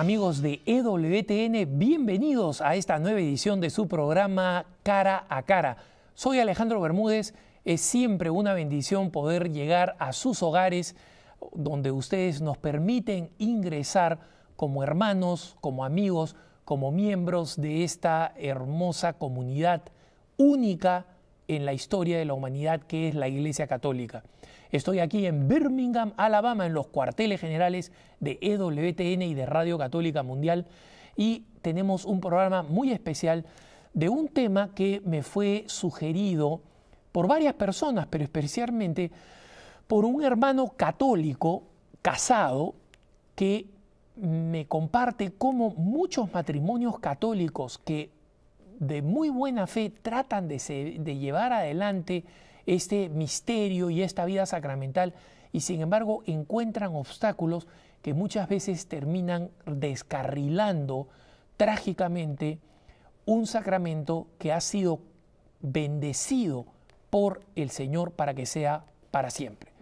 Amigos de EWTN, bienvenidos a esta nueva edición de su programa Cara a Cara. Soy Alejandro Bermúdez. Es siempre una bendición poder llegar a sus hogares donde ustedes nos permiten ingresar como hermanos, como amigos, como miembros de esta hermosa comunidad única en la historia de la humanidad que es la Iglesia Católica. Estoy aquí en Birmingham, Alabama, en los cuarteles generales de EWTN y de Radio Católica Mundial, y tenemos un programa muy especial de un tema que me fue sugerido por varias personas, pero especialmente por un hermano católico casado que me comparte cómo muchos matrimonios católicos que de muy buena fe tratan de llevar adelante este misterio y esta vida sacramental, y sin embargo encuentran obstáculos que muchas veces terminan descarrilando trágicamente un sacramento que ha sido bendecido por el Señor para que sea para siempre.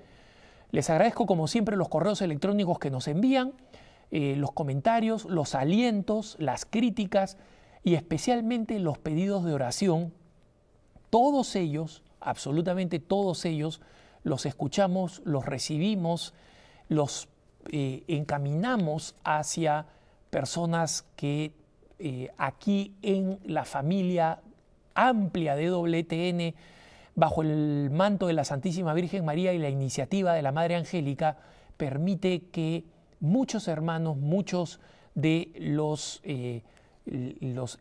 Les agradezco como siempre los correos electrónicos que nos envían, los comentarios, los alientos, las críticas y especialmente los pedidos de oración. Todos ellos, absolutamente todos ellos, los escuchamos, los recibimos, los encaminamos hacia personas que aquí en la familia amplia de EWTN, bajo el manto de la Santísima Virgen María y la iniciativa de la Madre Angélica, permite que muchos hermanos, muchos de los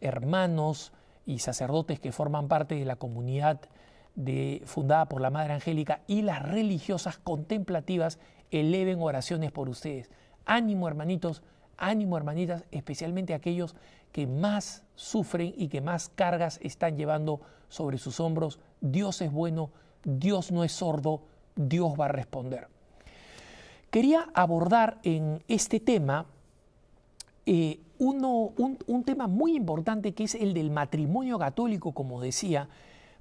hermanos y sacerdotes que forman parte de la comunidad fundada por la Madre Angélica y las religiosas contemplativas eleven oraciones por ustedes. Ánimo, hermanitos, ánimo, hermanitas, especialmente aquellos que más sufren y que más cargas están llevando sobre sus hombros. Dios es bueno, Dios no es sordo, Dios va a responder. Quería abordar en este tema un tema muy importante, que es el del matrimonio católico, como decía,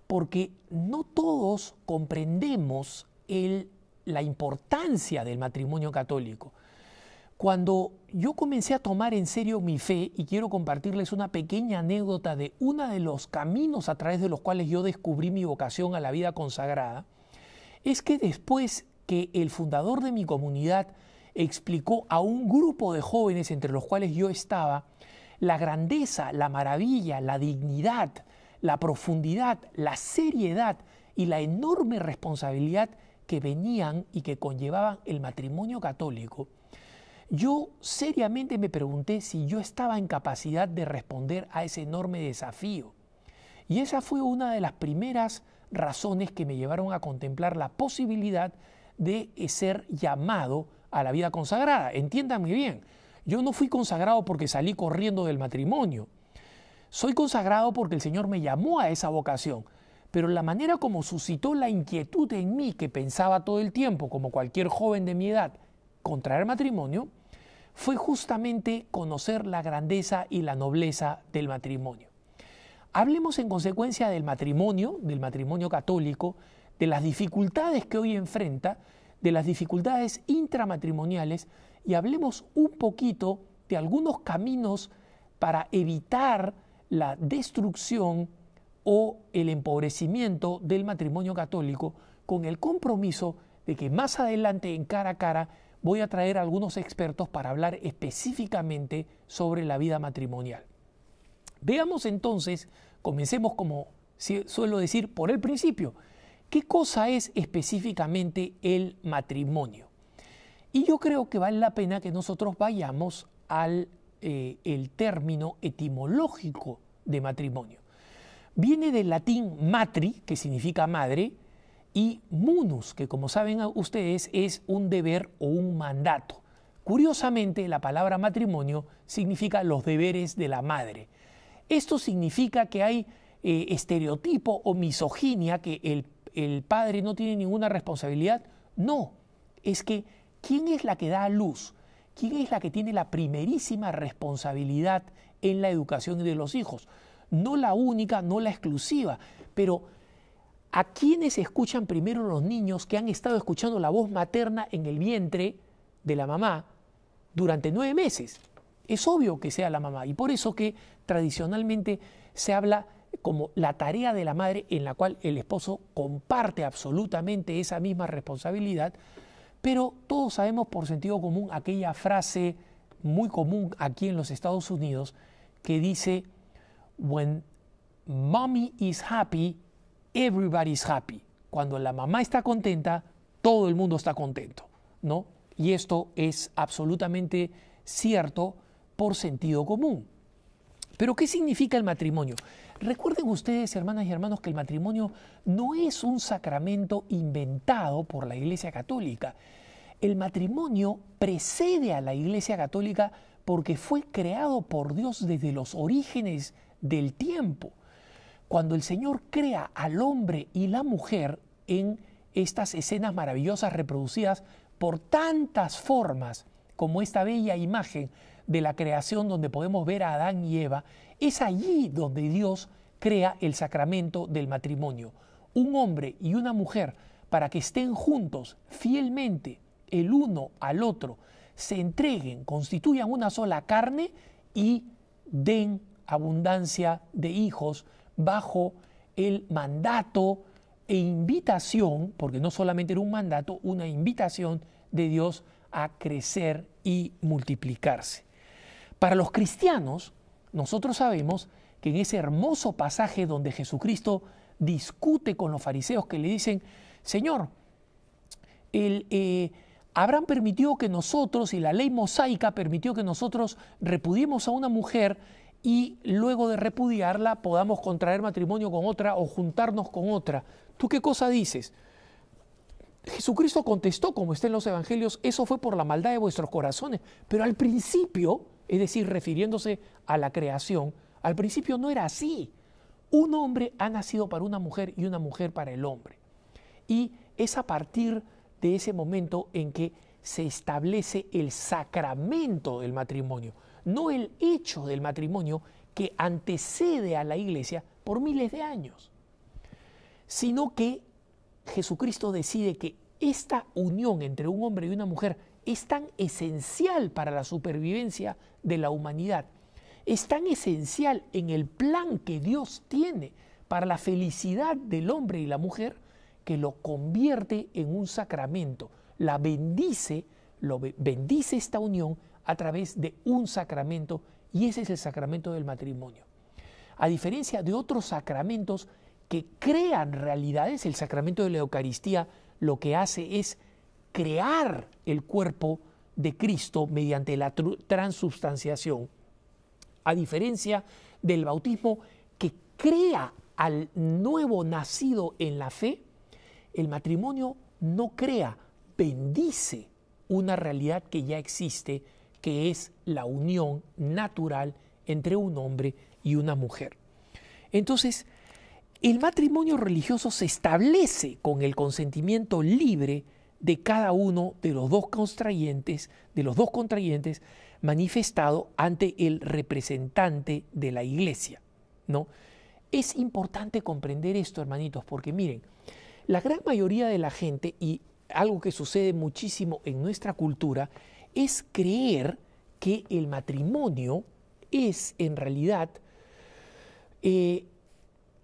porque no todos comprendemos la importancia del matrimonio católico. Cuando yo comencé a tomar en serio mi fe, y quiero compartirles una pequeña anécdota de uno de los caminos a través de los cuales yo descubrí mi vocación a la vida consagrada, es que después que el fundador de mi comunidad explicó a un grupo de jóvenes entre los cuales yo estaba la grandeza, la maravilla, la dignidad, la profundidad, la seriedad y la enorme responsabilidad que venían y que conllevaban el matrimonio católico, yo seriamente me pregunté si yo estaba en capacidad de responder a ese enorme desafío. Y esa fue una de las primeras razones que me llevaron a contemplar la posibilidad de ser llamado a la vida consagrada. Entiéndanme bien, yo no fui consagrado porque salí corriendo del matrimonio. Soy consagrado porque el Señor me llamó a esa vocación, pero la manera como suscitó la inquietud en mí, que pensaba todo el tiempo, como cualquier joven de mi edad, contraer matrimonio, fue justamente conocer la grandeza y la nobleza del matrimonio. Hablemos en consecuencia del matrimonio católico, de las dificultades que hoy enfrenta, de las dificultades intramatrimoniales, y hablemos un poquito de algunos caminos para evitar la destrucción o el empobrecimiento del matrimonio católico, con el compromiso de que más adelante en Cara a Cara voy a traer a algunos expertos para hablar específicamente sobre la vida matrimonial. Veamos entonces, comencemos como suelo decir por el principio, ¿qué cosa es específicamente el matrimonio? Y yo creo que vale la pena que nosotros vayamos al el término etimológico de matrimonio. Viene del latín matri, que significa madre, y munus, que como saben ustedes es un deber o un mandato. Curiosamente, la palabra matrimonio significa los deberes de la madre. Esto significa que hay estereotipo o misoginia, que el padre no tiene ninguna responsabilidad. No, es que ¿quién es la que da a luz? ¿Quién es la que tiene la primerísima responsabilidad en la educación de los hijos? No la única, no la exclusiva, pero ¿a quiénes escuchan primero los niños que han estado escuchando la voz materna en el vientre de la mamá durante 9 meses? es obvio que sea la mamá. Y por eso que tradicionalmente se habla como la tarea de la madre, en la cual el esposo comparte absolutamente esa misma responsabilidad, pero todos sabemos por sentido común aquella frase muy común aquí en los Estados Unidos que dice: "When mommy is happy, everybody's happy". Cuando la mamá está contenta, todo el mundo está contento, ¿no? Y esto es absolutamente cierto por sentido común. Pero ¿qué significa el matrimonio? Recuerden ustedes, hermanas y hermanos, que el matrimonio no es un sacramento inventado por la Iglesia Católica. El matrimonio precede a la Iglesia Católica porque fue creado por Dios desde los orígenes del tiempo. Cuando el Señor crea al hombre y la mujer en estas escenas maravillosas reproducidas por tantas formas como esta bella imagen de la creación donde podemos ver a Adán y Eva, es allí donde Dios crea el sacramento del matrimonio. Un hombre y una mujer para que estén juntos fielmente el uno al otro, se entreguen, constituyan una sola carne y den abundancia de hijos bajo el mandato e invitación, porque no solamente era un mandato, una invitación de Dios a crecer y multiplicarse. Para los cristianos, nosotros sabemos que en ese hermoso pasaje donde Jesucristo discute con los fariseos que le dicen: Señor, Abraham permitió que nosotros, y la ley mosaica permitió que nosotros repudiemos a una mujer y luego de repudiarla podamos contraer matrimonio con otra o juntarnos con otra. ¿Tú qué cosa dices? Jesucristo contestó, como está en los evangelios: eso fue por la maldad de vuestros corazones. Pero al principio, es decir, refiriéndose a la creación, al principio no era así. Un hombre ha nacido para una mujer y una mujer para el hombre. Y es a partir de ese momento en que se establece el sacramento del matrimonio, no el hecho del matrimonio que antecede a la Iglesia por miles de años, sino que Jesucristo decide que esta unión entre un hombre y una mujer es tan esencial para la supervivencia de la humanidad, es tan esencial en el plan que Dios tiene para la felicidad del hombre y la mujer, que lo convierte en un sacramento, la bendice, bendice esta unión a través de un sacramento, y ese es el sacramento del matrimonio. A diferencia de otros sacramentos que crean realidades, el sacramento de la Eucaristía lo que hace es crear el cuerpo de Cristo mediante la transubstanciación, a diferencia del bautismo que crea al nuevo nacido en la fe. El matrimonio no crea, bendice una realidad que ya existe, que es la unión natural entre un hombre y una mujer. Entonces, el matrimonio religioso se establece con el consentimiento libre de cada uno de los dos contrayentes, manifestado ante el representante de la Iglesia, ¿no? Es importante comprender esto, hermanitos, porque miren, la gran mayoría de la gente, y algo que sucede muchísimo en nuestra cultura, es creer que el matrimonio es en realidad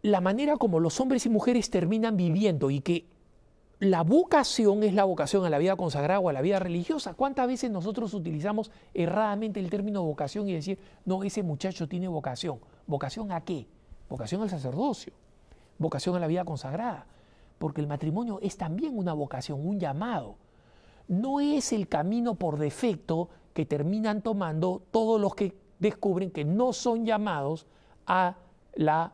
la manera como los hombres y mujeres terminan viviendo, y que la vocación es la vocación a la vida consagrada o a la vida religiosa. ¿Cuántas veces nosotros utilizamos erradamente el término vocación y decir: no, ese muchacho tiene vocación? ¿Vocación a qué? Vocación al sacerdocio, vocación a la vida consagrada. Porque el matrimonio es también una vocación, un llamado. No es el camino por defecto que terminan tomando todos los que descubren que no son llamados a la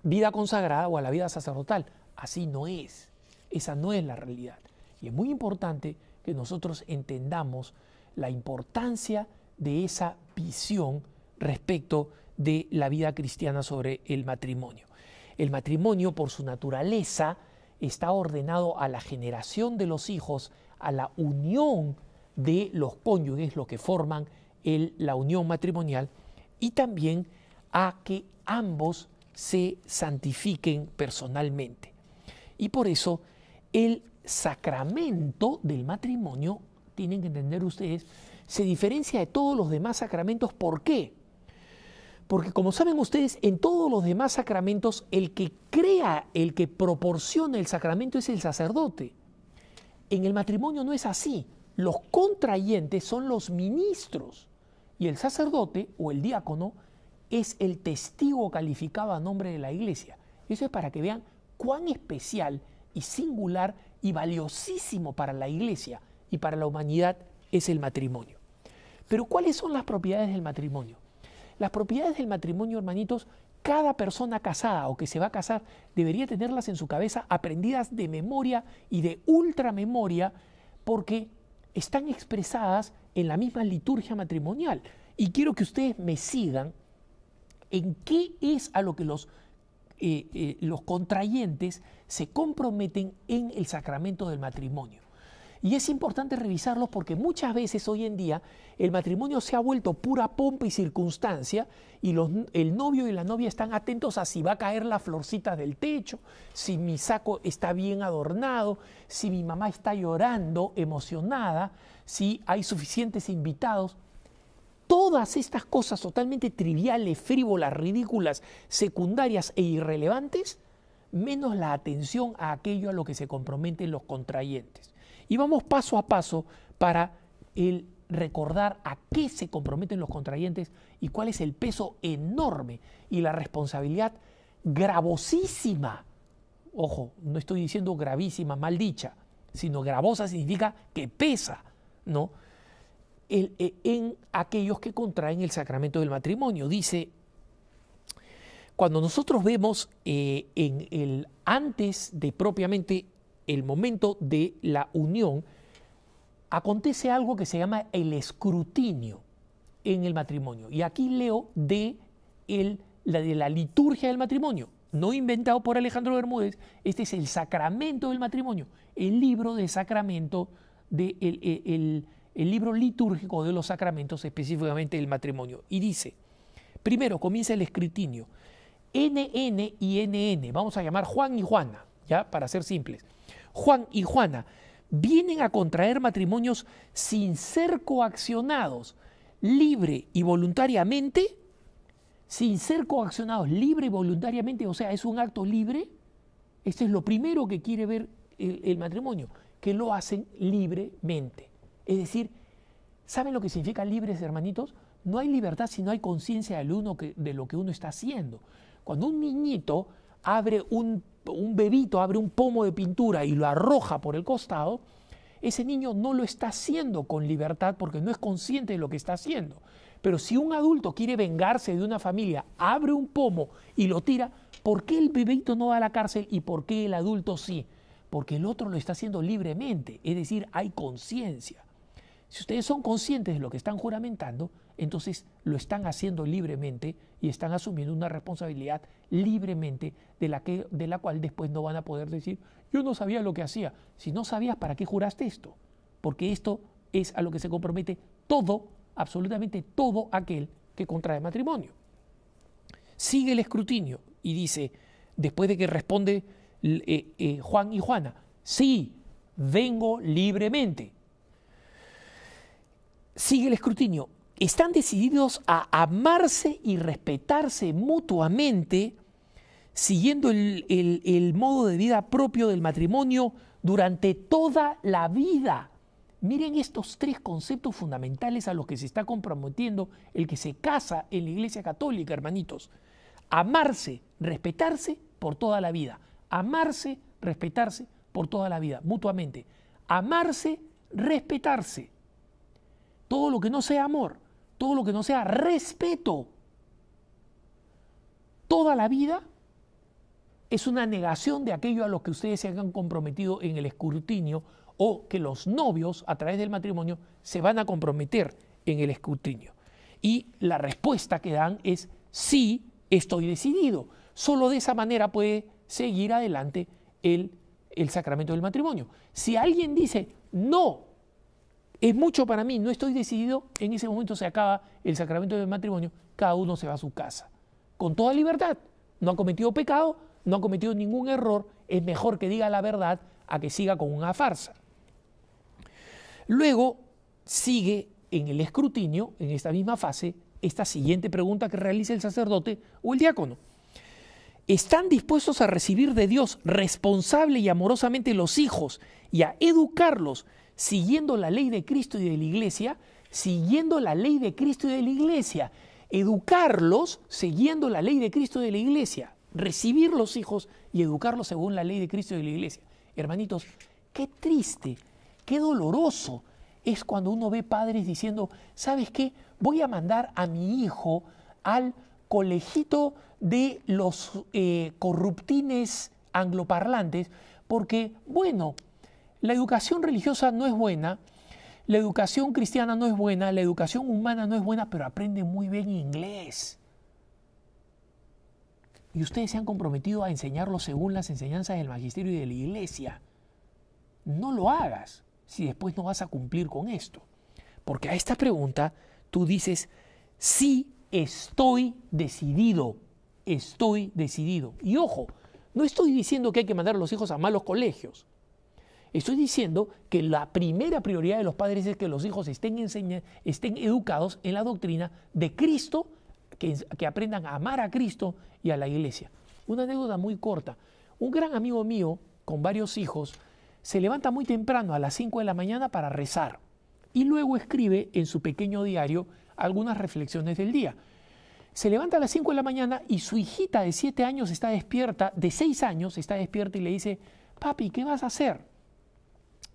vida consagrada o a la vida sacerdotal. Así no es. Esa no es la realidad. Y es muy importante que nosotros entendamos la importancia de esa visión respecto de la vida cristiana sobre el matrimonio. El matrimonio, por su naturaleza, está ordenado a la generación de los hijos, a la unión de los cónyuges, lo que forman la unión matrimonial, y también a que ambos se santifiquen personalmente. Y por eso el sacramento del matrimonio, tienen que entender ustedes, se diferencia de todos los demás sacramentos. ¿Por qué? Porque como saben ustedes, en todos los demás sacramentos el que crea, el que proporciona el sacramento es el sacerdote. En el matrimonio no es así. Los contrayentes son los ministros y el sacerdote o el diácono es el testigo calificado a nombre de la iglesia. Eso es para que vean cuán especial y singular y valiosísimo para la iglesia y para la humanidad es el matrimonio. Pero ¿cuáles son las propiedades del matrimonio? Las propiedades del matrimonio, hermanitos, cada persona casada o que se va a casar debería tenerlas en su cabeza aprendidas de memoria y de ultramemoria porque están expresadas en la misma liturgia matrimonial. Y quiero que ustedes me sigan en qué es a lo que los contrayentes se comprometen en el sacramento del matrimonio. Y es importante revisarlos porque muchas veces hoy en día el matrimonio se ha vuelto pura pompa y circunstancia y el novio y la novia están atentos a si va a caer la florcita del techo, si mi saco está bien adornado, si mi mamá está llorando, emocionada, si hay suficientes invitados. Todas estas cosas totalmente triviales, frívolas, ridículas, secundarias e irrelevantes, menos la atención a aquello a lo que se comprometen los contrayentes. Y vamos paso a paso para recordar a qué se comprometen los contrayentes y cuál es el peso enorme y la responsabilidad gravosísima. Ojo, no estoy diciendo gravísima, mal dicha, sino gravosa significa que pesa, ¿no? En aquellos que contraen el sacramento del matrimonio. Dice, cuando nosotros vemos antes de propiamente el momento de la unión, acontece algo que se llama el escrutinio en el matrimonio. Y aquí leo de la liturgia del matrimonio, no inventado por Alejandro Bermúdez. Este es el sacramento del matrimonio, el libro de sacramento, el libro litúrgico de los sacramentos, específicamente del matrimonio. Y dice, primero comienza el escrutinio, NN y NN, vamos a llamar Juan y Juana, ya para ser simples. Juan y Juana vienen a contraer matrimonios sin ser coaccionados, libre y voluntariamente, sin ser coaccionados libre y voluntariamente, o sea, es un acto libre. Este es lo primero que quiere ver el matrimonio, que lo hacen libremente. Es decir, ¿saben lo que significa libres, hermanitos? No hay libertad si no hay conciencia de lo que uno está haciendo. Cuando un niñito abre un bebito, abre un pomo de pintura y lo arroja por el costado, ese niño no lo está haciendo con libertad porque no es consciente de lo que está haciendo. Pero si un adulto quiere vengarse de una familia, abre un pomo y lo tira, ¿por qué el bebito no va a la cárcel y por qué el adulto sí? Porque el otro lo está haciendo libremente, es decir, hay conciencia. Si ustedes son conscientes de lo que están juramentando, entonces lo están haciendo libremente y están asumiendo una responsabilidad libremente de la cual después no van a poder decir, yo no sabía lo que hacía. Si no sabías, ¿para qué juraste esto? Porque esto es a lo que se compromete todo, absolutamente todo aquel que contrae matrimonio. Sigue el escrutinio y dice, después de que responde Juan y Juana, sí, vengo libremente. Sigue el escrutinio. Están decididos a amarse y respetarse mutuamente, siguiendo el modo de vida propio del matrimonio durante toda la vida. Miren estos tres conceptos fundamentales a los que se está comprometiendo el que se casa en la Iglesia Católica, hermanitos. Amarse, respetarse por toda la vida. Amarse, respetarse por toda la vida, mutuamente. Amarse, respetarse. Todo lo que no sea amor, todo lo que no sea respeto, toda la vida es una negación de aquello a lo que ustedes se han comprometido en el escrutinio o que los novios a través del matrimonio se van a comprometer en el escrutinio. Y la respuesta que dan es sí, estoy decidido. Solo de esa manera puede seguir adelante el sacramento del matrimonio. Si alguien dice no, es mucho para mí, no estoy decidido, en ese momento se acaba el sacramento del matrimonio, cada uno se va a su casa. Con toda libertad, no ha cometido pecado, no ha cometido ningún error, es mejor que diga la verdad a que siga con una farsa. Luego sigue en el escrutinio, en esta misma fase, esta siguiente pregunta que realiza el sacerdote o el diácono. ¿Están dispuestos a recibir de Dios responsable y amorosamente los hijos y a educarlos siguiendo la ley de Cristo y de la Iglesia? Siguiendo la ley de Cristo y de la Iglesia. Educarlos siguiendo la ley de Cristo y de la Iglesia. Recibir los hijos y educarlos según la ley de Cristo y de la Iglesia. Hermanitos, qué triste, qué doloroso es cuando uno ve padres diciendo, ¿sabes qué? Voy a mandar a mi hijo al colegito de los corruptines angloparlantes porque, bueno, la educación religiosa no es buena, la educación cristiana no es buena, la educación humana no es buena, pero aprende muy bien inglés. Y ustedes se han comprometido a enseñarlo según las enseñanzas del magisterio y de la iglesia. No lo hagas si después no vas a cumplir con esto. Porque a esta pregunta tú dices, sí, estoy decidido. Estoy decidido. Y ojo, no estoy diciendo que hay que mandar a los hijos a malos colegios. Estoy diciendo que la primera prioridad de los padres es que los hijos estén educados en la doctrina de Cristo, que aprendan a amar a Cristo y a la iglesia. Una anécdota muy corta. Un gran amigo mío, con varios hijos, se levanta muy temprano a las 5 de la mañana para rezar y luego escribe en su pequeño diario algunas reflexiones del día. Se levanta a las 5 de la mañana y su hijita de 7 años está despierta, de 6 años está despierta y le dice, papi, ¿qué vas a hacer?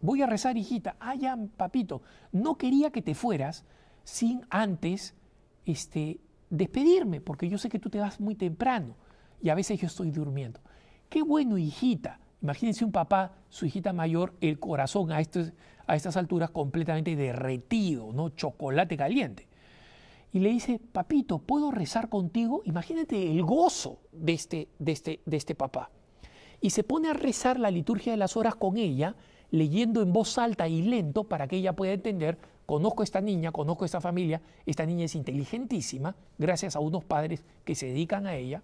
Voy a rezar, hijita. Ah, ya, papito, no quería que te fueras sin antes despedirme, porque yo sé que tú te vas muy temprano y a veces yo estoy durmiendo. Qué bueno, hijita. Imagínense un papá, su hijita mayor, el corazón a estas alturas completamente derretido, ¿no? Chocolate caliente. Y le dice, papito, ¿puedo rezar contigo? Imagínate el gozo de este papá. Y se pone a rezar la liturgia de las horas con ella, leyendo en voz alta y lento para que ella pueda entender, conozco a esta niña, conozco a esta familia, esta niña es inteligentísima, gracias a unos padres que se dedican a ella.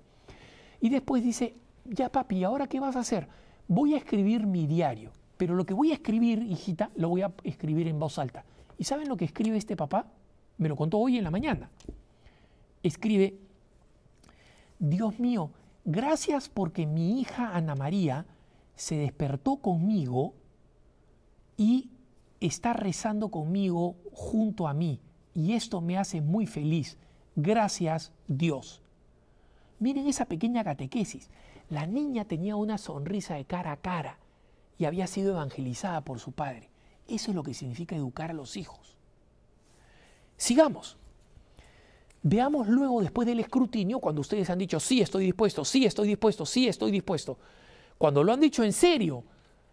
Y después dice, ya papi, ¿ahora qué vas a hacer? Voy a escribir mi diario, pero lo que voy a escribir, hijita, lo voy a escribir en voz alta. ¿Y saben lo que escribe este papá? Me lo contó hoy en la mañana. Escribe, Dios mío, gracias porque mi hija Ana María se despertó conmigo y está rezando conmigo junto a mí. Y esto me hace muy feliz. Gracias, Dios. Miren esa pequeña catequesis. La niña tenía una sonrisa de cara a cara y había sido evangelizada por su padre. Eso es lo que significa educar a los hijos. Sigamos. Veamos luego, después del escrutinio, cuando ustedes han dicho, sí, estoy dispuesto, sí, estoy dispuesto, sí, estoy dispuesto. Cuando lo han dicho en serio,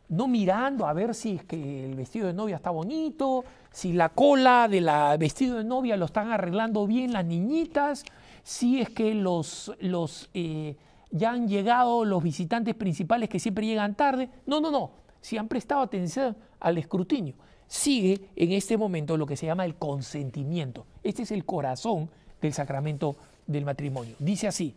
no mirando a ver si es que el vestido de novia está bonito, si la cola del vestido de novia lo están arreglando bien las niñitas, si es que ya han llegado los visitantes principales que siempre llegan tarde. No. Si han prestado atención al escrutinio. Sigue en este momento lo que se llama el consentimiento. Este es el corazón del sacramento del matrimonio. Dice así,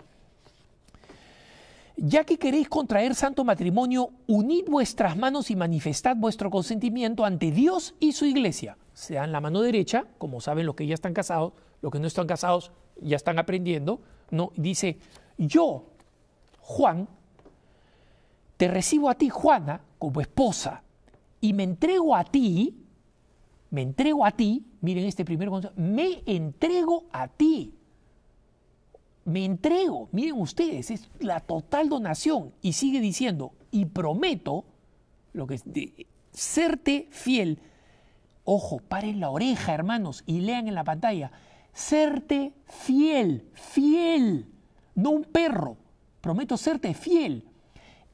ya que queréis contraer santo matrimonio, unid vuestras manos y manifestad vuestro consentimiento ante Dios y su iglesia. Se dan la mano derecha, como saben los que ya están casados, los que no están casados ya están aprendiendo, ¿no? Dice, yo, Juan, te recibo a ti, Juana, como esposa, y me entrego a ti, miren este primer consejo, me entrego a ti. Me entrego, miren ustedes, es la total donación. Y sigue diciendo, y prometo, serte fiel. Ojo, paren la oreja, hermanos, y lean en la pantalla. Serte fiel, no un perro. Prometo serte fiel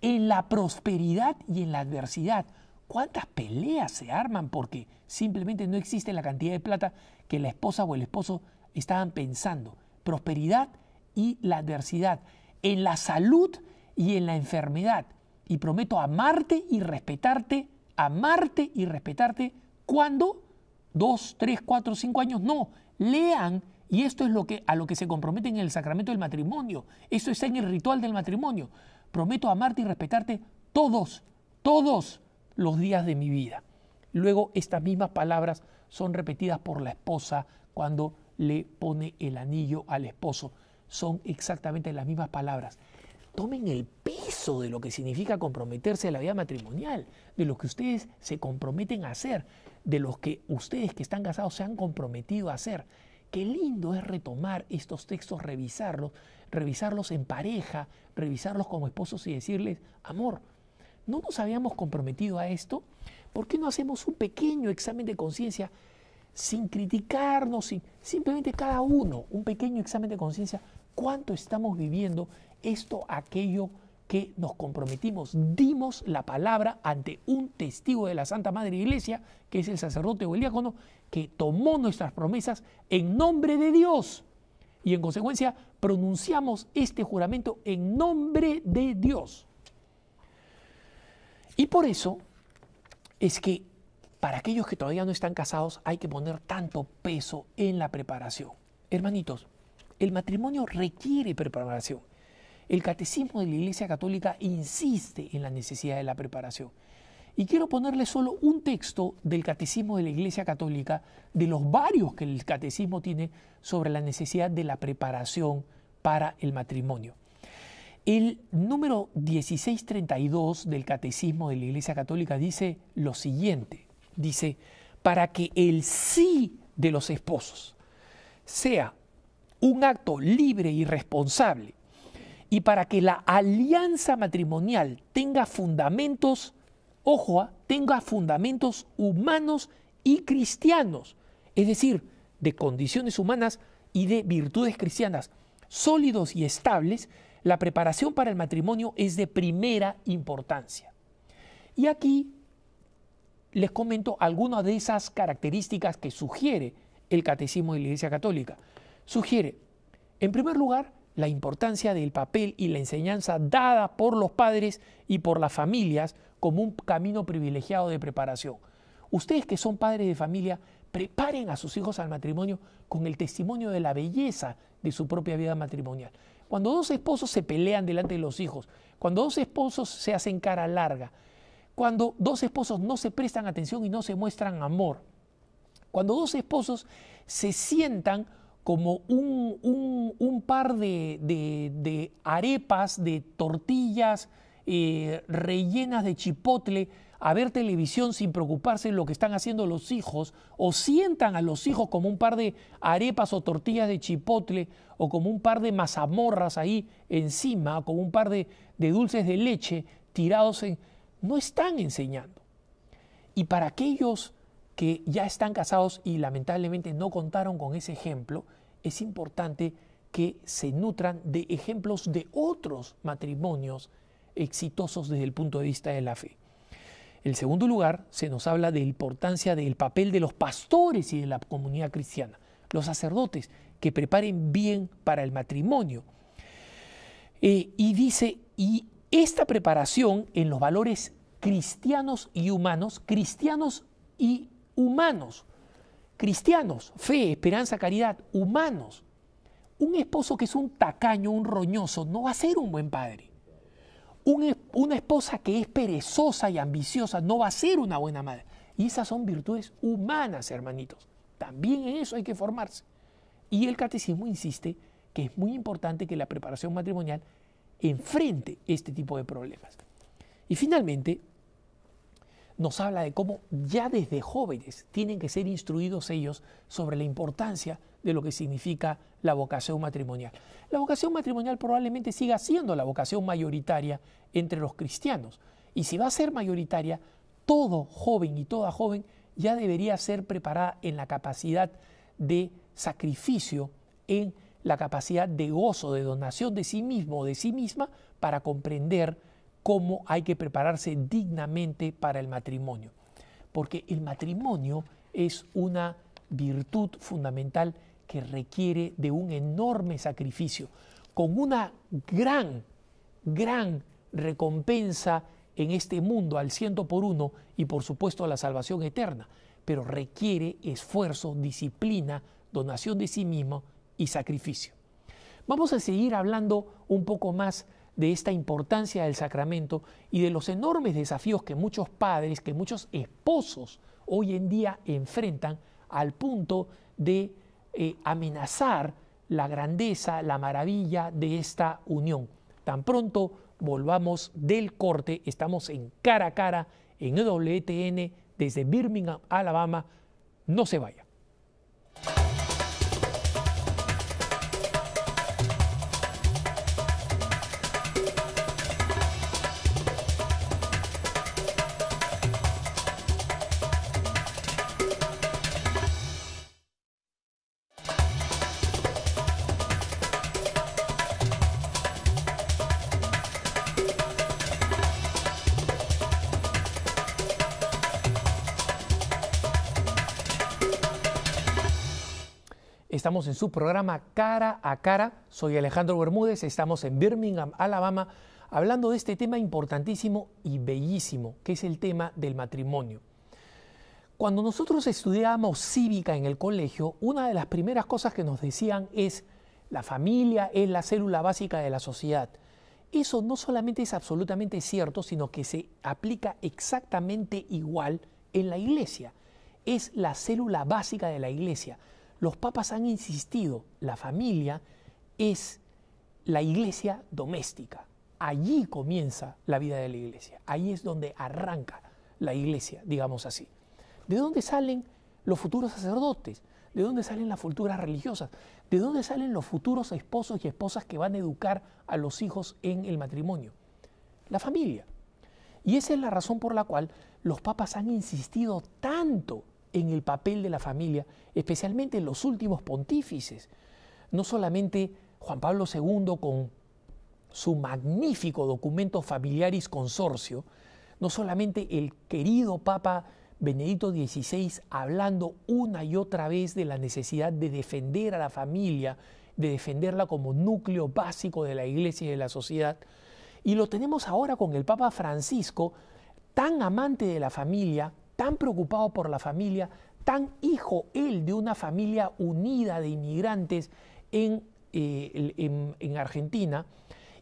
en la prosperidad y en la adversidad. ¿Cuántas peleas se arman porque simplemente no existe la cantidad de plata que la esposa o el esposo estaban pensando? Prosperidad y la adversidad, en la salud y en la enfermedad. Y prometo amarte y respetarte. ¿Cuándo? 2, 3, 4, 5 años, no. Lean, y esto es a lo que se comprometen en el sacramento del matrimonio. Esto está en el ritual del matrimonio. Prometo amarte y respetarte todos los días de mi vida. Luego estas mismas palabras son repetidas por la esposa cuando le pone el anillo al esposo. Son exactamente las mismas palabras. Tomen el peso de lo que significa comprometerse a la vida matrimonial, de lo que ustedes se comprometen a hacer, de los que ustedes que están casados se han comprometido a hacer. Qué lindo es retomar estos textos, revisarlos en pareja, revisarlos como esposos y decirles, amor, ¿no nos habíamos comprometido a esto? ¿Por qué no hacemos un pequeño examen de conciencia sin criticarnos, simplemente cada uno, un pequeño examen de conciencia? ¿Cuánto estamos viviendo esto, aquello que nos comprometimos? Dimos la palabra ante un testigo de la Santa Madre Iglesia, que es el sacerdote o el diácono, que tomó nuestras promesas en nombre de Dios. Y en consecuencia pronunciamos este juramento en nombre de Dios. Y por eso es que para aquellos que todavía no están casados hay que poner tanto peso en la preparación. Hermanitos, el matrimonio requiere preparación. El Catecismo de la Iglesia Católica insiste en la necesidad de la preparación. Y quiero ponerle solo un texto del Catecismo de la Iglesia Católica, de los varios que el Catecismo tiene sobre la necesidad de la preparación para el matrimonio. El número 1632 del Catecismo de la Iglesia Católica dice lo siguiente. Dice, para que el sí de los esposos sea un acto libre y responsable, y para que la alianza matrimonial tenga fundamentos, ojo, tenga fundamentos humanos y cristianos, es decir, de condiciones humanas y de virtudes cristianas sólidos y estables, la preparación para el matrimonio es de primera importancia. Y aquí les comento algunas de esas características que sugiere el Catecismo de la Iglesia Católica. Sugiere, en primer lugar, la importancia del papel y la enseñanza dada por los padres y por las familias como un camino privilegiado de preparación. Ustedes que son padres de familia, preparen a sus hijos al matrimonio con el testimonio de la belleza de su propia vida matrimonial. Cuando dos esposos se pelean delante de los hijos, cuando dos esposos se hacen cara larga, cuando dos esposos no se prestan atención y no se muestran amor, cuando dos esposos se sientan como un par de arepas, de tortillas rellenas de chipotle, a ver televisión sin preocuparse en lo que están haciendo los hijos, o sientan a los hijos como un par de arepas o tortillas de chipotle, o como un par de mazamorras ahí encima, o como un par de dulces de leche tirados no están enseñando. Y para aquellos que ya están casados y lamentablemente no contaron con ese ejemplo, es importante que se nutran de ejemplos de otros matrimonios exitosos desde el punto de vista de la fe. En segundo lugar, se nos habla de la importancia del papel de los pastores y de la comunidad cristiana, los sacerdotes que preparen bien para el matrimonio. Y dice, y esta preparación en los valores cristianos y humanos, cristianos, fe, esperanza, caridad, humanos. Un esposo que es un tacaño, un roñoso, no va a ser un buen padre. Una esposa que es perezosa y ambiciosa no va a ser una buena madre. Y esas son virtudes humanas, hermanitos. También en eso hay que formarse. Y el catecismo insiste que es muy importante que la preparación matrimonial enfrente este tipo de problemas. Y finalmente, nos habla de cómo ya desde jóvenes tienen que ser instruidos ellos sobre la importancia de lo que significa la vocación matrimonial. La vocación matrimonial probablemente siga siendo la vocación mayoritaria entre los cristianos. Y si va a ser mayoritaria, todo joven y toda joven ya debería ser preparada en la capacidad de sacrificio, en la capacidad de gozo, de donación de sí mismo o de sí misma para comprender cómo hay que prepararse dignamente para el matrimonio. Porque el matrimonio es una virtud fundamental que requiere de un enorme sacrificio, con una gran recompensa en este mundo al 100 por 1 y por supuesto la salvación eterna, pero requiere esfuerzo, disciplina, donación de sí mismo y sacrificio. Vamos a seguir hablando un poco más de esta importancia del sacramento y de los enormes desafíos que muchos padres, que muchos esposos hoy en día enfrentan al punto de amenazar la grandeza, la maravilla de esta unión. Tan pronto volvamos del corte, estamos en Cara a Cara en EWTN desde Birmingham, Alabama. No se vaya. Estamos en su programa Cara a Cara. Soy Alejandro Bermúdez, estamos en Birmingham, Alabama, hablando de este tema importantísimo y bellísimo, que es el tema del matrimonio. Cuando nosotros estudiábamos cívica en el colegio, una de las primeras cosas que nos decían es: la familia es la célula básica de la sociedad. Eso no solamente es absolutamente cierto, sino que se aplica exactamente igual en la iglesia. Es la célula básica de la iglesia. Los papas han insistido, la familia es la iglesia doméstica. Allí comienza la vida de la iglesia. Ahí es donde arranca la iglesia, digamos así. ¿De dónde salen los futuros sacerdotes? ¿De dónde salen las futuras religiosas? ¿De dónde salen los futuros esposos y esposas que van a educar a los hijos en el matrimonio? La familia. Y esa es la razón por la cual los papas han insistido tanto en el papel de la familia, especialmente en los últimos pontífices. No solamente Juan Pablo II con su magnífico documento Familiaris Consortio, no solamente el querido Papa Benedicto XVI hablando una y otra vez de la necesidad de defender a la familia, de defenderla como núcleo básico de la Iglesia y de la sociedad, y lo tenemos ahora con el Papa Francisco, tan amante de la familia, tan preocupado por la familia, tan hijo él de una familia unida de inmigrantes en Argentina,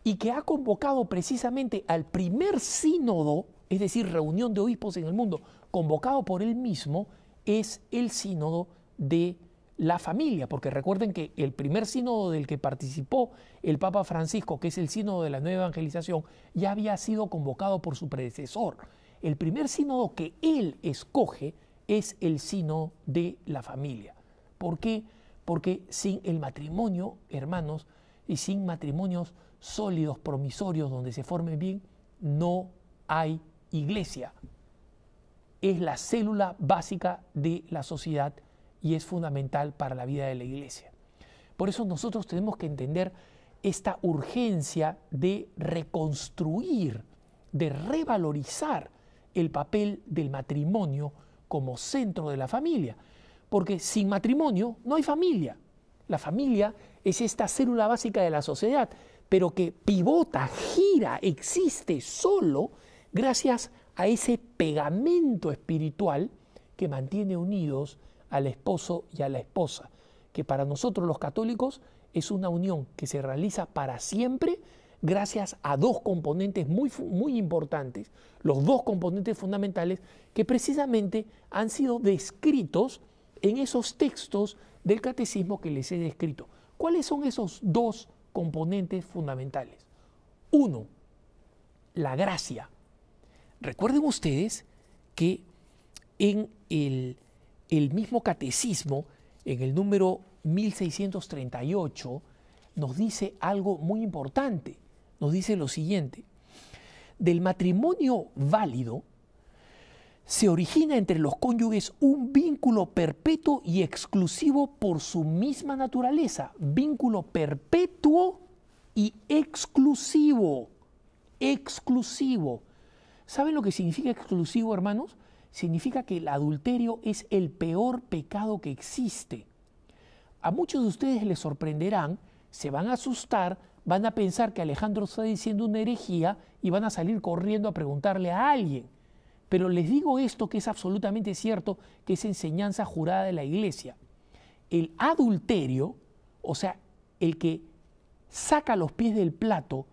y que ha convocado precisamente al primer sínodo, es decir, reunión de obispos en el mundo, convocado por él mismo, es el sínodo de la familia, porque recuerden que el primer sínodo del que participó el Papa Francisco, que es el sínodo de la nueva evangelización, ya había sido convocado por su predecesor. El primer sínodo que él escoge es el sínodo de la familia. ¿Por qué? Porque sin el matrimonio, hermanos, y sin matrimonios sólidos, promisorios, donde se formen bien, no hay iglesia. Es la célula básica de la sociedad y es fundamental para la vida de la iglesia. Por eso nosotros tenemos que entender esta urgencia de reconstruir, de revalorizar el papel del matrimonio como centro de la familia, porque sin matrimonio no hay familia. La familia es esta célula básica de la sociedad, pero que pivota, gira, existe solo gracias a ese pegamento espiritual que mantiene unidos al esposo y a la esposa, que para nosotros los católicos es una unión que se realiza para siempre gracias a dos componentes muy importantes, los dos componentes fundamentales que precisamente han sido descritos en esos textos del catecismo que les he descrito. ¿Cuáles son esos dos componentes fundamentales? Uno, la gracia. Recuerden ustedes que en el mismo catecismo, en el número 1638, nos dice algo muy importante. Nos dice lo siguiente: del matrimonio válido se origina entre los cónyuges un vínculo perpetuo y exclusivo por su misma naturaleza. Vínculo perpetuo y exclusivo. Exclusivo. ¿Saben lo que significa exclusivo, hermanos? Significa que el adulterio es el peor pecado que existe. A muchos de ustedes les sorprenderán, se van a asustar, van a pensar que Alejandro está diciendo una herejía y van a salir corriendo a preguntarle a alguien. Pero les digo esto que es absolutamente cierto, que es enseñanza jurada de la Iglesia. El adulterio, o sea, el que saca los pies del plato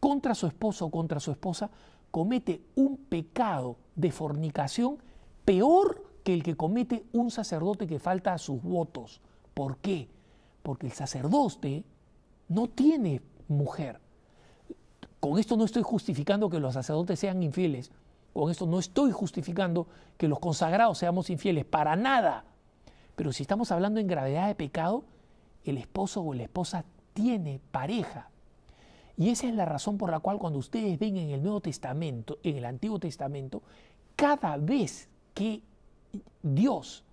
contra su esposo o contra su esposa, comete un pecado de fornicación peor que el que comete un sacerdote que falta a sus votos. ¿Por qué? Porque el sacerdote no tiene mujer. Con esto no estoy justificando que los sacerdotes sean infieles. Con esto no estoy justificando que los consagrados seamos infieles. Para nada. Pero si estamos hablando en gravedad de pecado, el esposo o la esposa tiene pareja. Y esa es la razón por la cual cuando ustedes ven en el Nuevo Testamento, en el Antiguo Testamento, cada vez que Dios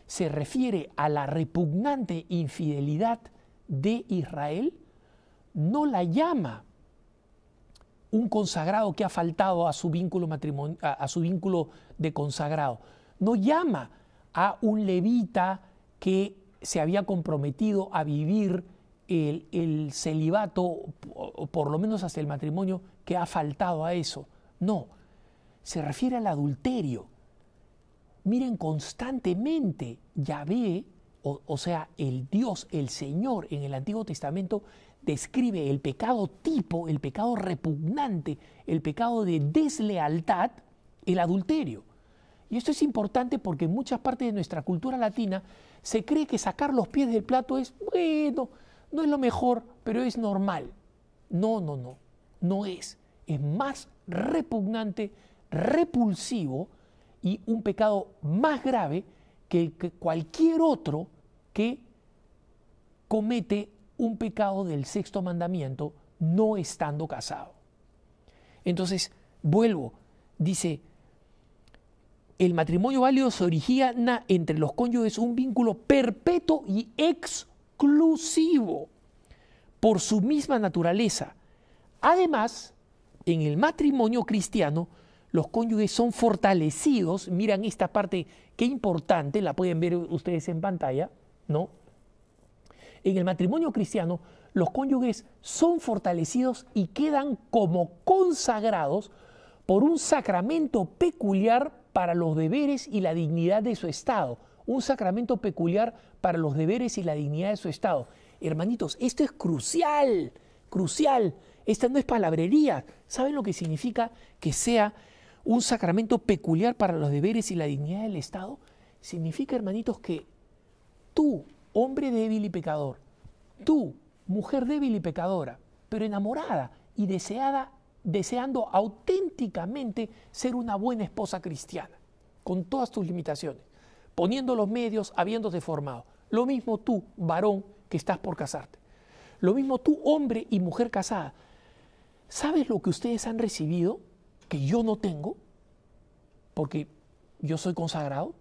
se refiere a la repugnante infidelidad de Israel, no la llama un consagrado que ha faltado a su vínculo a su vínculo de consagrado. No llama a un levita que se había comprometido a vivir el celibato, por lo menos hasta el matrimonio, que ha faltado a eso. No, se refiere al adulterio. Miren, constantemente Yahvé, o sea, el Dios, el Señor en el Antiguo Testamento describe el pecado tipo, el pecado repugnante, el pecado de deslealtad, el adulterio. Y esto es importante porque en muchas partes de nuestra cultura latina se cree que sacar los pies del plato es, bueno, no es lo mejor, pero es normal. No, no, no, no es. Es más repugnante, repulsivo y un pecado más grave que cualquier otro que comete un pecado del sexto mandamiento no estando casado. Entonces, vuelvo, dice, el matrimonio válido se origina entre los cónyuges un vínculo perpetuo y exclusivo por su misma naturaleza. Además, en el matrimonio cristiano, los cónyuges son fortalecidos. Miran esta parte, qué importante, la pueden ver ustedes en pantalla, ¿no? En el matrimonio cristiano, los cónyuges son fortalecidos y quedan como consagrados por un sacramento peculiar para los deberes y la dignidad de su estado. Un sacramento peculiar para los deberes y la dignidad de su estado. Hermanitos, esto es crucial, crucial. Esta no es palabrería. ¿Saben lo que significa que sea un sacramento peculiar para los deberes y la dignidad del estado? Significa, hermanitos, que tú, hombre débil y pecador, tú, mujer débil y pecadora, pero enamorada y deseando auténticamente ser una buena esposa cristiana, con todas tus limitaciones, poniendo los medios, habiéndote formado. Lo mismo tú, varón, que estás por casarte. Lo mismo tú, hombre y mujer casada. ¿Sabes lo que ustedes han recibido que yo no tengo? Porque yo soy consagrado.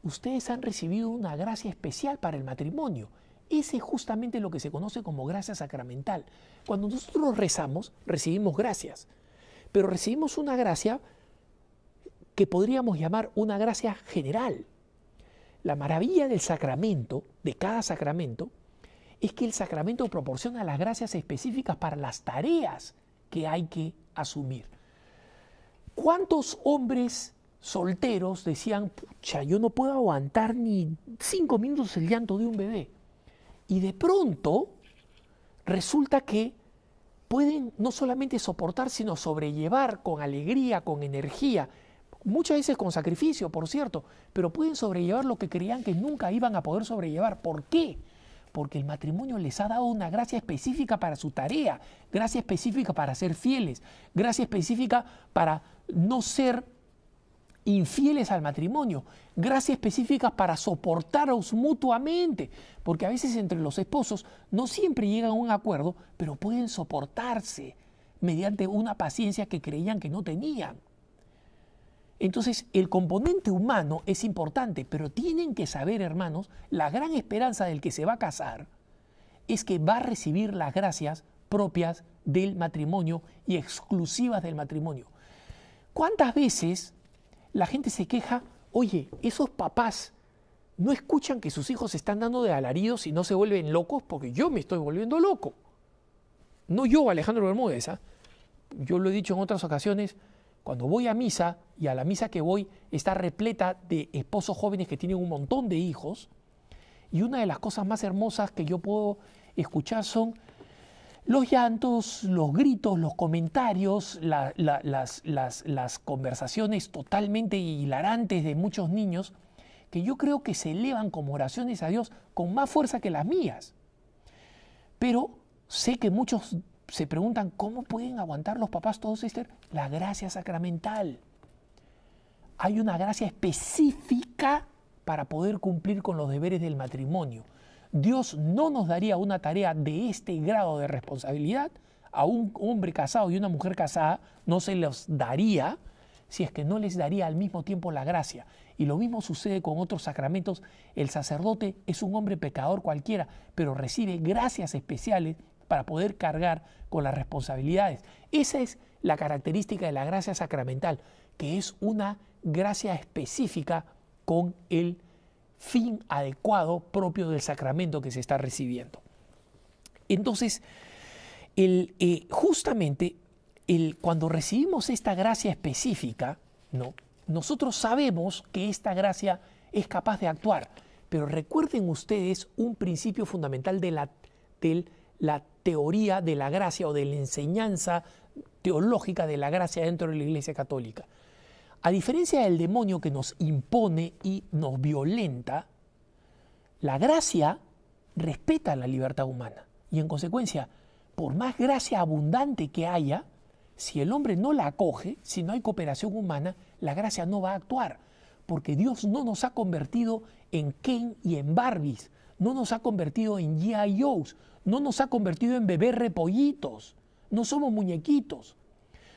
Ustedes han recibido una gracia especial para el matrimonio. Ese es justamente lo que se conoce como gracia sacramental. Cuando nosotros rezamos, recibimos gracias, pero recibimos una gracia que podríamos llamar una gracia general. La maravilla del sacramento, de cada sacramento, es que el sacramento proporciona las gracias específicas para las tareas que hay que asumir. ¿Cuántos hombres solteros decían, pucha, yo no puedo aguantar ni 5 minutos el llanto de un bebé? Y de pronto resulta que pueden no solamente soportar, sino sobrellevar con alegría, con energía, muchas veces con sacrificio, por cierto, pero pueden sobrellevar lo que creían que nunca iban a poder sobrellevar. ¿Por qué? Porque el matrimonio les ha dado una gracia específica para su tarea, gracia específica para ser fieles, gracia específica para no ser infieles al matrimonio, gracias específicas para soportaros mutuamente, porque a veces entre los esposos no siempre llegan a un acuerdo, pero pueden soportarse mediante una paciencia que creían que no tenían. Entonces, el componente humano es importante, pero tienen que saber, hermanos, la gran esperanza del que se va a casar es que va a recibir las gracias propias del matrimonio y exclusivas del matrimonio. ¿Cuántas veces la gente se queja, oye, esos papás no escuchan que sus hijos se están dando de alaridos y no se vuelven locos? Porque yo me estoy volviendo loco. No yo, Alejandro Bermúdez, ¿eh? Yo lo he dicho en otras ocasiones, cuando voy a misa, y a la misa que voy está repleta de esposos jóvenes que tienen un montón de hijos, y una de las cosas más hermosas que yo puedo escuchar son Los llantos, los gritos, los comentarios, las conversaciones totalmente hilarantes de muchos niños, que yo creo que se elevan como oraciones a Dios con más fuerza que las mías. Pero sé que muchos se preguntan, ¿cómo pueden aguantar los papás todos, Esther? La gracia sacramental. Hay una gracia específica para poder cumplir con los deberes del matrimonio. Dios no nos daría una tarea de este grado de responsabilidad a un hombre casado y una mujer casada, no se los daría si es que no les daría al mismo tiempo la gracia. Y lo mismo sucede con otros sacramentos. El sacerdote es un hombre pecador cualquiera, pero recibe gracias especiales para poder cargar con las responsabilidades. Esa es la característica de la gracia sacramental, que es una gracia específica con el fin adecuado propio del sacramento que se está recibiendo. Entonces, justamente cuando recibimos esta gracia específica, ¿no?, nosotros sabemos que esta gracia es capaz de actuar, pero recuerden ustedes un principio fundamental de la teoría de la gracia o de la enseñanza teológica de la gracia dentro de la Iglesia Católica. A diferencia del demonio que nos impone y nos violenta, la gracia respeta la libertad humana y en consecuencia, por más gracia abundante que haya, si el hombre no la acoge, si no hay cooperación humana, la gracia no va a actuar, porque Dios no nos ha convertido en Ken y en Barbies, no nos ha convertido en G.I. Joes, no nos ha convertido en bebés repollitos, no somos muñequitos.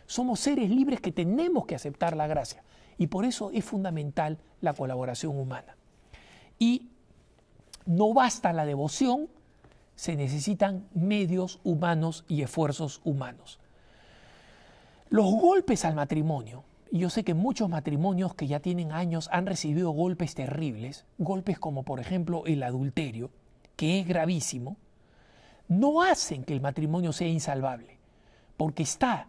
Somos seres libres que tenemos que aceptar la gracia y por eso es fundamental la colaboración humana. Y no basta la devoción, se necesitan medios humanos y esfuerzos humanos. Los golpes al matrimonio, y yo sé que muchos matrimonios que ya tienen años han recibido golpes terribles, golpes como por ejemplo el adulterio, que es gravísimo, no hacen que el matrimonio sea insalvable, porque está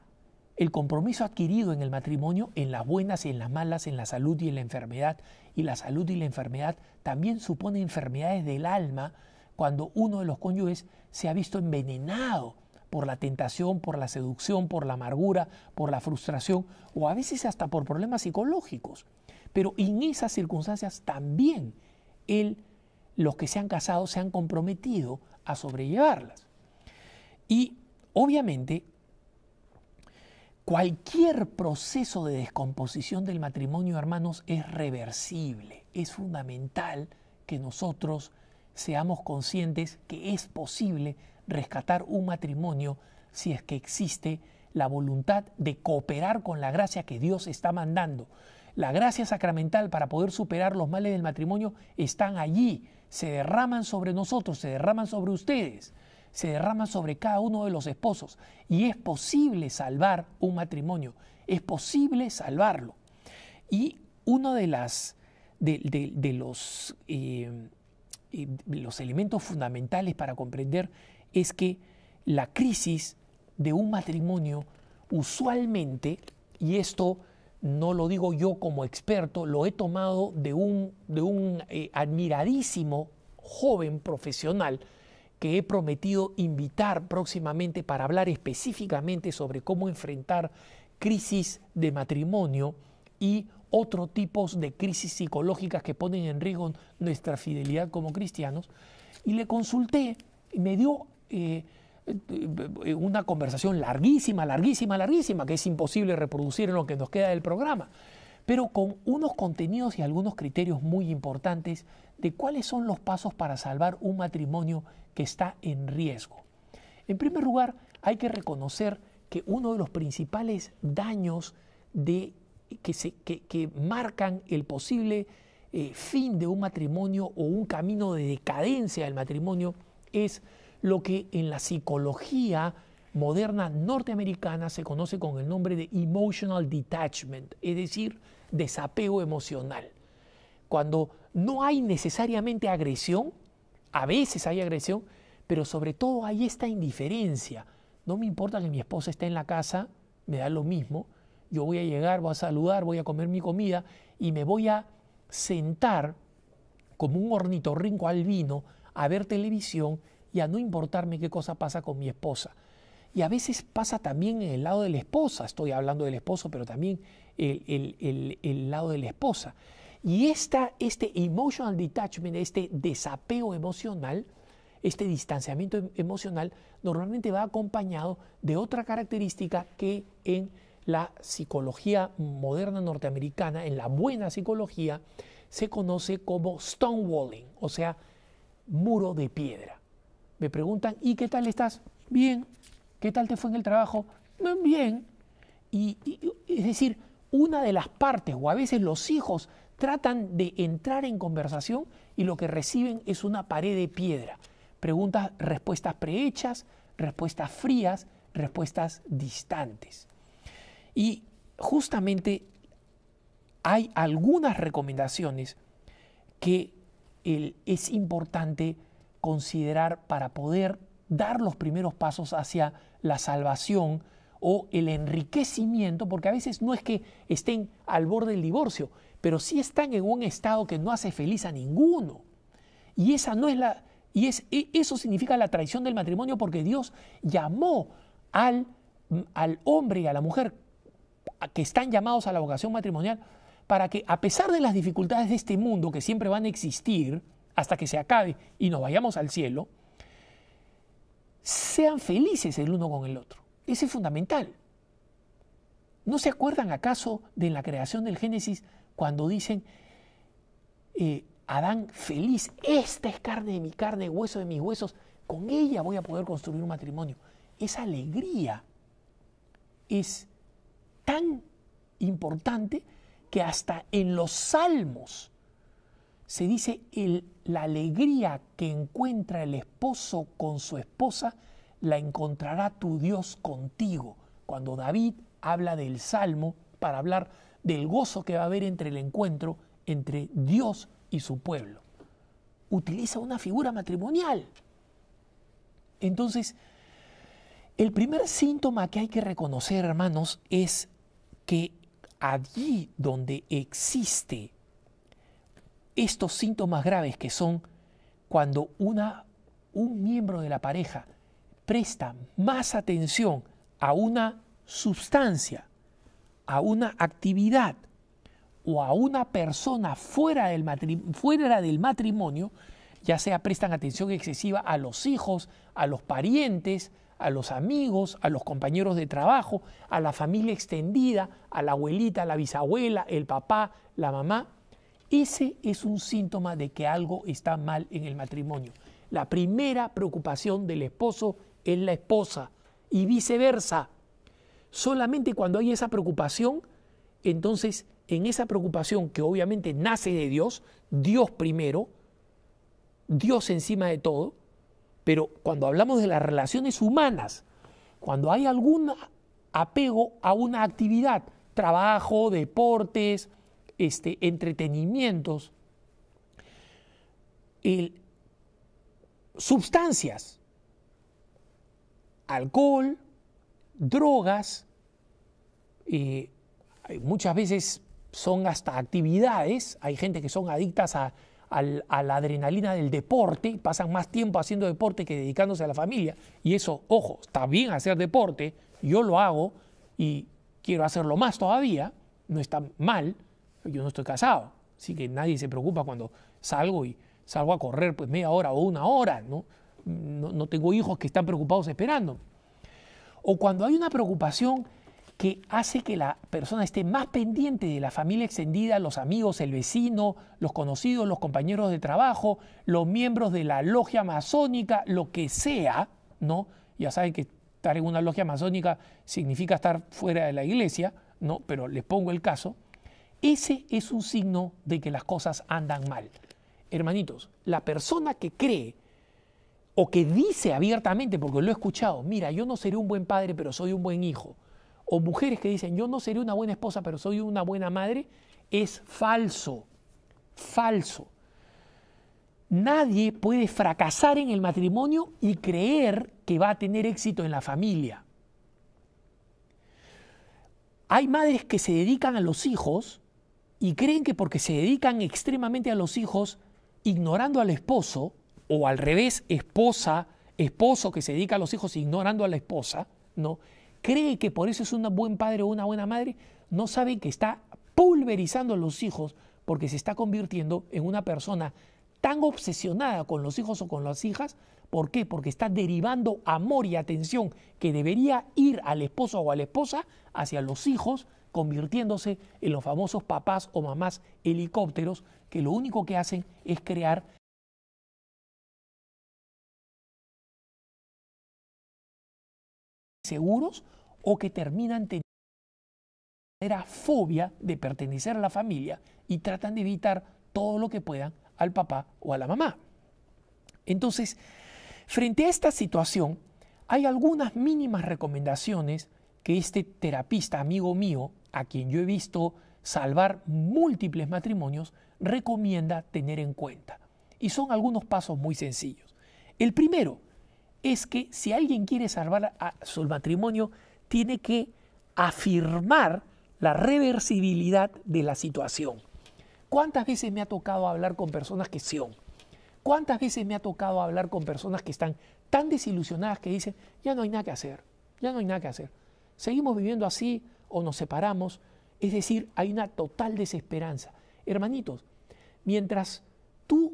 el compromiso adquirido en el matrimonio, en las buenas y en las malas, en la salud y en la enfermedad. Y la salud y la enfermedad también supone enfermedades del alma cuando uno de los cónyuges se ha visto envenenado por la tentación, por la seducción, por la amargura, por la frustración o a veces hasta por problemas psicológicos. Pero en esas circunstancias también los que se han casado se han comprometido a sobrellevarlas. Y obviamente cualquier proceso de descomposición del matrimonio, hermanos, es reversible. Es fundamental que nosotros seamos conscientes que es posible rescatar un matrimonio si es que existe la voluntad de cooperar con la gracia que Dios está mandando. La gracia sacramental para poder superar los males del matrimonio están allí, se derraman sobre nosotros, se derraman sobre ustedes, se derraman sobre cada uno de los esposos y es posible salvar un matrimonio, es posible salvarlo. Y uno de los elementos fundamentales para comprender es que la crisis de un matrimonio usualmente, y esto no lo digo yo como experto, lo he tomado de un admiradísimo joven profesional que he prometido invitar próximamente para hablar específicamente sobre cómo enfrentar crisis de matrimonio y otros tipos de crisis psicológicas que ponen en riesgo nuestra fidelidad como cristianos. Y le consulté y me dio una conversación larguísima, que es imposible reproducir en lo que nos queda del programa, pero con unos contenidos y algunos criterios muy importantes de cuáles son los pasos para salvar un matrimonio que está en riesgo. En primer lugar, hay que reconocer que uno de los principales daños que marcan el posible fin de un matrimonio o un camino de decadencia del matrimonio es lo que en la psicología moderna norteamericana se conoce con el nombre de emotional detachment, es decir, desapego emocional. Cuando no hay necesariamente agresión, a veces hay agresión, pero sobre todo hay esta indiferencia. No me importa que mi esposa esté en la casa, me da lo mismo. Yo voy a llegar, voy a saludar, voy a comer mi comida y me voy a sentar como un ornitorrinco albino a ver televisión y a no importarme qué cosa pasa con mi esposa. Y a veces pasa también en el lado de la esposa, estoy hablando del esposo, pero también el lado de la esposa. Y este emotional detachment, este desapego emocional, este distanciamiento emocional, normalmente va acompañado de otra característica que en la psicología moderna norteamericana, en la buena psicología, se conoce como stonewalling, o sea, muro de piedra. Me preguntan, ¿y qué tal estás? Bien. ¿Qué tal te fue en el trabajo? Bien. Es decir, una de las partes, o a veces los hijos, tratan de entrar en conversación y lo que reciben es una pared de piedra. Preguntas, respuestas prehechas, respuestas frías, respuestas distantes. Y justamente hay algunas recomendaciones que es importante considerar para poder dar los primeros pasos hacia la salvación o el enriquecimiento, porque a veces no es que estén al borde del divorcio, pero sí están en un estado que no hace feliz a ninguno. Y esa no es eso significa la traición del matrimonio, porque Dios llamó al hombre y a la mujer que están llamados a la vocación matrimonial para que, a pesar de las dificultades de este mundo que siempre van a existir hasta que se acabe y nos vayamos al cielo, sean felices el uno con el otro. Eso es fundamental. ¿No se acuerdan acaso de la creación del Génesis cuando dicen Adán feliz, esta es carne de mi carne, hueso de mis huesos, con ella voy a poder construir un matrimonio? Esa alegría es tan importante que hasta en los salmos se dice la alegría que encuentra el esposo con su esposa, la encontrará tu Dios contigo. Cuando David habla del salmo para hablar del gozo que va a haber entre el encuentro entre Dios y su pueblo, utiliza una figura matrimonial. Entonces, el primer síntoma que hay que reconocer, hermanos, es que allí donde existe estos síntomas graves, que son cuando un miembro de la pareja presta más atención a una sustancia, a una actividad o a una persona fuera del matrimonio, ya sea prestan atención excesiva a los hijos, a los parientes, a los amigos, a los compañeros de trabajo, a la familia extendida, a la abuelita, a la bisabuela, el papá, la mamá, ese es un síntoma de que algo está mal en el matrimonio. La primera preocupación del esposo es la esposa y viceversa. Solamente cuando hay esa preocupación, entonces en esa preocupación que obviamente nace de Dios, Dios primero, Dios encima de todo, pero cuando hablamos de las relaciones humanas, cuando hay algún apego a una actividad, trabajo, deportes, entretenimientos, sustancias, alcohol, drogas, muchas veces son hasta actividades, hay gente que son adictas a la adrenalina del deporte, pasan más tiempo haciendo deporte que dedicándose a la familia, y eso, ojo, está bien hacer deporte, yo lo hago y quiero hacerlo más todavía, no está mal, yo no estoy casado, así que nadie se preocupa cuando salgo a correr pues media hora o una hora, ¿no? No tengo hijos que están preocupados esperando. O cuando hay una preocupación que hace que la persona esté más pendiente de la familia extendida, los amigos, el vecino, los conocidos, los compañeros de trabajo, los miembros de la logia masónica, lo que sea, ¿no? Ya saben que estar en una logia masónica significa estar fuera de la iglesia, ¿no? Pero les pongo el caso. Ese es un signo de que las cosas andan mal. Hermanitos, la persona que cree o que dice abiertamente, porque lo he escuchado, mira, yo no seré un buen padre, pero soy un buen hijo, o mujeres que dicen, yo no seré una buena esposa, pero soy una buena madre, es falso, falso. Nadie puede fracasar en el matrimonio y creer que va a tener éxito en la familia. Hay madres que se dedican a los hijos y creen que porque se dedican extremadamente a los hijos, ignorando al esposo, o al revés, esposa esposo que se dedica a los hijos ignorando a la esposa, ¿no? Cree que por eso es un buen padre o una buena madre, no sabe que está pulverizando a los hijos porque se está convirtiendo en una persona tan obsesionada con los hijos o con las hijas. ¿Por qué? Porque está derivando amor y atención que debería ir al esposo o a la esposa hacia los hijos, convirtiéndose en los famosos papás o mamás helicópteros que lo único que hacen es crear seguros o que terminan teniendo fobia de pertenecer a la familia y tratan de evitar todo lo que puedan al papá o a la mamá. Entonces, frente a esta situación, hay algunas mínimas recomendaciones que este terapista amigo mío, a quien yo he visto salvar múltiples matrimonios, recomienda tener en cuenta. Y son algunos pasos muy sencillos. El primero es que si alguien quiere salvar a su matrimonio, tiene que afirmar la reversibilidad de la situación. ¿Cuántas veces me ha tocado hablar con personas que son? ¿Cuántas veces me ha tocado hablar con personas que están tan desilusionadas que dicen, ya no hay nada que hacer, ya no hay nada que hacer? Seguimos viviendo así o nos separamos. Es decir, hay una total desesperanza. Hermanitos, mientras tú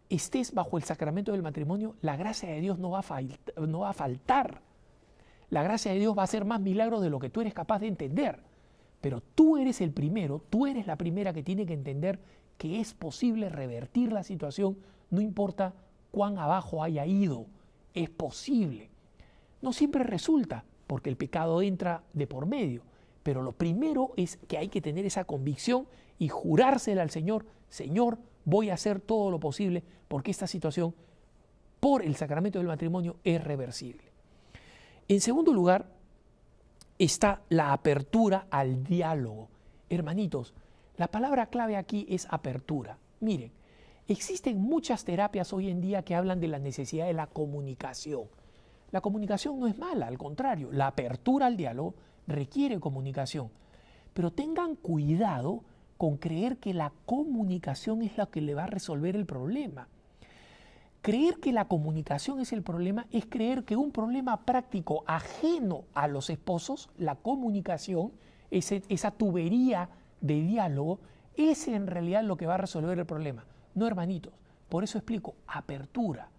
estés bajo el sacramento del matrimonio, la gracia de Dios no va a faltar. La gracia de Dios va a hacer más milagros de lo que tú eres capaz de entender. Pero tú eres el primero, tú eres la primera que tiene que entender que es posible revertir la situación, no importa cuán abajo haya ido, es posible. No siempre resulta, porque el pecado entra de por medio, pero lo primero es que hay que tener esa convicción y jurársela al Señor, Señor, voy a hacer todo lo posible porque esta situación, por el sacramento del matrimonio, es reversible. En segundo lugar, está la apertura al diálogo. Hermanitos, la palabra clave aquí es apertura. Miren, existen muchas terapias hoy en día que hablan de la necesidad de la comunicación. La comunicación no es mala, al contrario, la apertura al diálogo requiere comunicación. Pero tengan cuidado con creer que la comunicación es la que le va a resolver el problema. Creer que la comunicación es el problema es creer que un problema práctico ajeno a los esposos, la comunicación, esa tubería de diálogo, es en realidad lo que va a resolver el problema. No, hermanitos, por eso explico, apertura.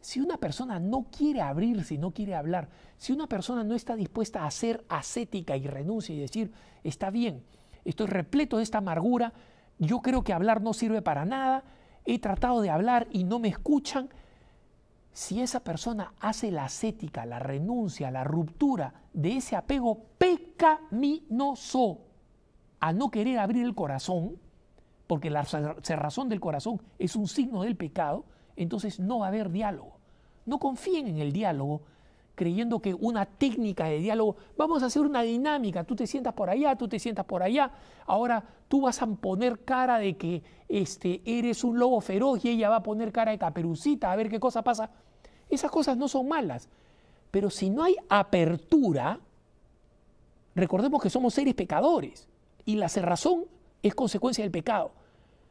Si una persona no quiere abrirse, no quiere hablar, si una persona no está dispuesta a ser ascética y renuncia y decir, está bien, estoy repleto de esta amargura, yo creo que hablar no sirve para nada, he tratado de hablar y no me escuchan. Si esa persona hace la ascética, la renuncia, la ruptura de ese apego pecaminoso a no querer abrir el corazón, porque la cerrazón del corazón es un signo del pecado, entonces no va a haber diálogo. No confíen en el diálogo creyendo que una técnica de diálogo, vamos a hacer una dinámica, tú te sientas por allá, tú te sientas por allá, ahora tú vas a poner cara de que eres un lobo feroz y ella va a poner cara de Caperucita, a ver qué cosa pasa. Esas cosas no son malas, pero si no hay apertura, recordemos que somos seres pecadores y la cerrazón es consecuencia del pecado.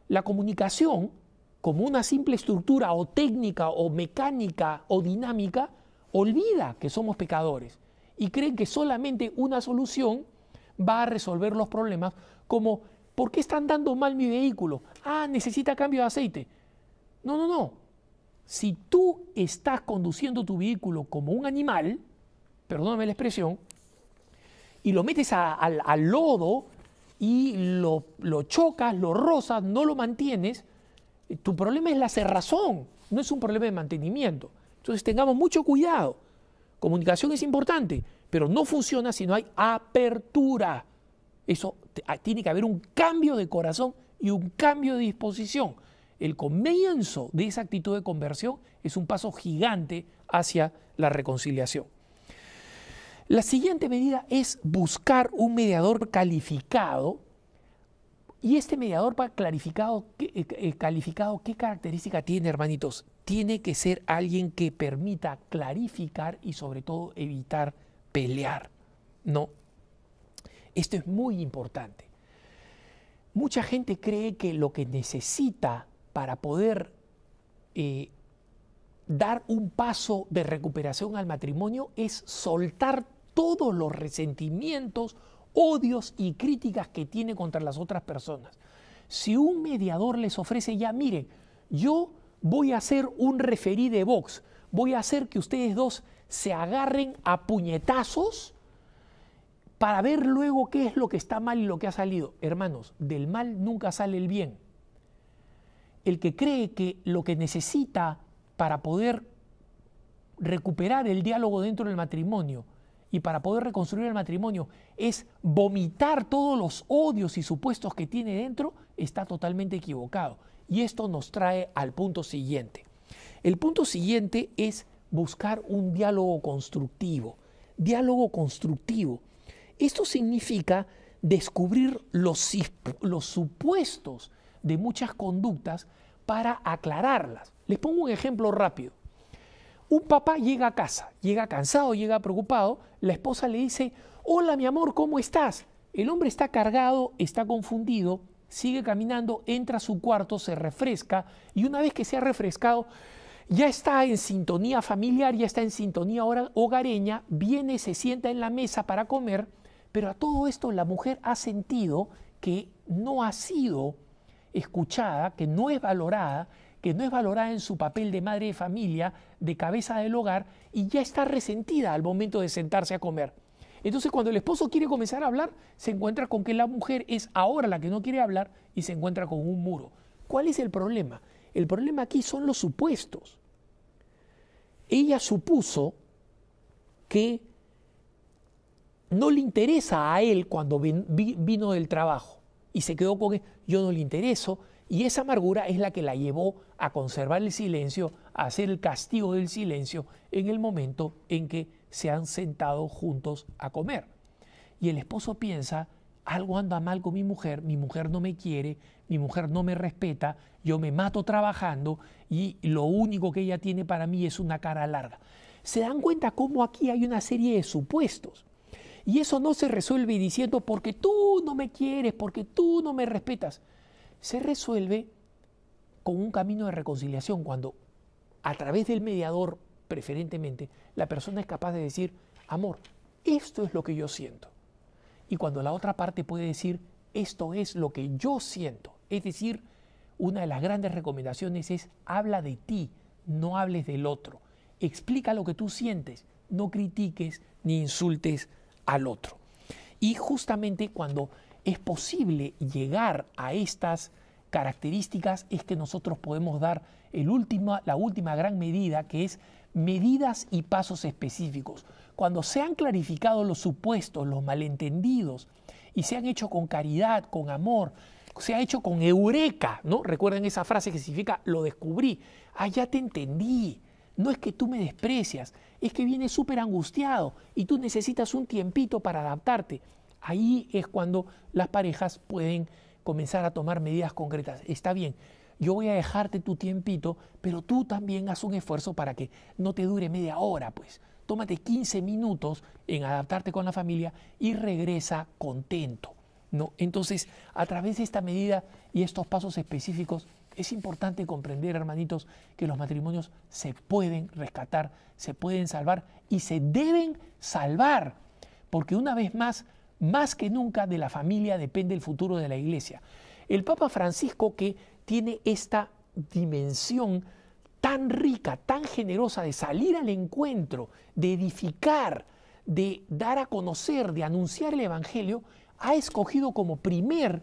La comunicación, como una simple estructura o técnica o mecánica o dinámica, olvida que somos pecadores y creen que solamente una solución va a resolver los problemas, como ¿por qué está andando mal mi vehículo? Ah, necesita cambio de aceite. No. Si tú estás conduciendo tu vehículo como un animal, perdóname la expresión, y lo metes al lodo y lo chocas, lo rozas, no lo mantienes, tu problema es la cerrazón, no es un problema de mantenimiento. Entonces tengamos mucho cuidado. Comunicación es importante, pero no funciona si no hay apertura. Eso tiene que haber un cambio de corazón y un cambio de disposición. El comienzo de esa actitud de conversión es un paso gigante hacia la reconciliación. La siguiente medida es buscar un mediador calificado. Y este mediador calificado, ¿qué característica tiene, hermanitos? Tiene que ser alguien que permita clarificar y sobre todo evitar pelear. No. Esto es muy importante. Mucha gente cree que lo que necesita para poder dar un paso de recuperación al matrimonio es soltar todos los resentimientos, odios y críticas que tiene contra las otras personas. Si un mediador les ofrece ya, miren, yo voy a hacer un referí de box, voy a hacer que ustedes dos se agarren a puñetazos para ver luego qué es lo que está mal y lo que ha salido. Hermanos, del mal nunca sale el bien. El que cree que lo que necesita para poder recuperar el diálogo dentro del matrimonio y para poder reconstruir el matrimonio es vomitar todos los odios y supuestos que tiene dentro, está totalmente equivocado. Y esto nos trae al punto siguiente. El punto siguiente es buscar un diálogo constructivo. Diálogo constructivo. Esto significa descubrir los supuestos de muchas conductas para aclararlas. Les pongo un ejemplo rápido. Un papá llega a casa, llega cansado, llega preocupado, la esposa le dice, hola mi amor, ¿cómo estás? El hombre está cargado, está confundido, sigue caminando, entra a su cuarto, se refresca y una vez que se ha refrescado, ya está en sintonía familiar, ya está en sintonía hogareña, viene, se sienta en la mesa para comer, pero a todo esto la mujer ha sentido que no ha sido escuchada, que no es valorada en su papel de madre de familia, de cabeza del hogar, y ya está resentida al momento de sentarse a comer. Entonces, cuando el esposo quiere comenzar a hablar, se encuentra con que la mujer es ahora la que no quiere hablar y se encuentra con un muro. ¿Cuál es el problema? El problema aquí son los supuestos. Ella supuso que no le interesa a él cuando vino del trabajo y se quedó con que yo no le intereso, y esa amargura es la que la llevó a conservar el silencio, a hacer el castigo del silencio en el momento en que se han sentado juntos a comer. Y el esposo piensa, algo anda mal con mi mujer no me quiere, mi mujer no me respeta, yo me mato trabajando y lo único que ella tiene para mí es una cara larga. ¿Se dan cuenta cómo aquí hay una serie de supuestos? Y eso no se resuelve diciendo porque tú no me quieres, porque tú no me respetas. Se resuelve con un camino de reconciliación cuando a través del mediador, preferentemente, la persona es capaz de decir, amor, esto es lo que yo siento. Y cuando la otra parte puede decir, esto es lo que yo siento. Es decir, una de las grandes recomendaciones es, habla de ti, no hables del otro. Explica lo que tú sientes, no critiques ni insultes al otro. Y justamente cuando es posible llegar a estas características es que nosotros podemos dar la última gran medida, que es medidas y pasos específicos. Cuando se han clarificado los supuestos, los malentendidos, y se han hecho con caridad, con amor, se ha hecho con eureka, ¿no? Recuerden esa frase que significa lo descubrí. Ah, ya te entendí. No es que tú me desprecias, es que vienes súper angustiado y tú necesitas un tiempito para adaptarte. Ahí es cuando las parejas pueden comenzar a tomar medidas concretas. Está bien, yo voy a dejarte tu tiempito, pero tú también haz un esfuerzo para que no te dure media hora, pues. Tómate 15 minutos en adaptarte con la familia y regresa contento, ¿no? Entonces, a través de esta medida y estos pasos específicos, es importante comprender, hermanitos, que los matrimonios se pueden rescatar, se pueden salvar y se deben salvar, porque una vez más que nunca de la familia depende el futuro de la iglesia. El Papa Francisco, que tiene esta dimensión tan rica, tan generosa de salir al encuentro, de edificar, de dar a conocer, de anunciar el Evangelio, ha escogido como primer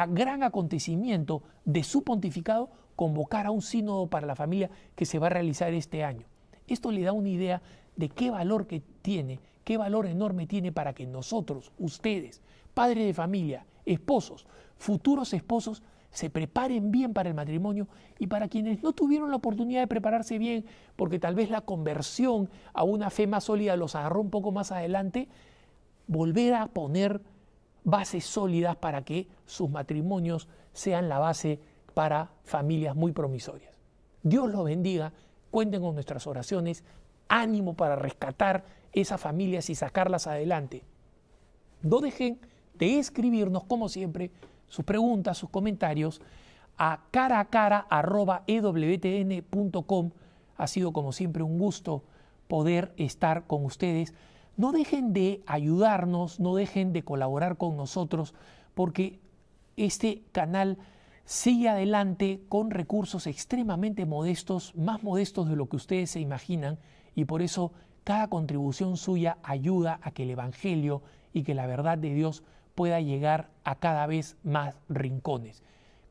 gran acontecimiento de su pontificado convocar a un sínodo para la familia que se va a realizar este año. Esto le da una idea de qué valor que tiene, qué valor enorme tiene para que nosotros, ustedes, padres de familia, esposos, futuros esposos, se preparen bien para el matrimonio, y para quienes no tuvieron la oportunidad de prepararse bien, porque tal vez la conversión a una fe más sólida los agarró un poco más adelante, volver a poner bases sólidas para que sus matrimonios sean la base para familias muy promisorias. Dios los bendiga, cuenten con nuestras oraciones, ánimo para rescatar esas familias y sacarlas adelante. No dejen de escribirnos, como siempre, sus preguntas, sus comentarios a caracara@ewtn.com, Ha sido como siempre un gusto poder estar con ustedes. No dejen de ayudarnos, no dejen de colaborar con nosotros, porque este canal sigue adelante con recursos extremadamente modestos, más modestos de lo que ustedes se imaginan, y por eso cada contribución suya ayuda a que el Evangelio y que la verdad de Dios pueda llegar a cada vez más rincones.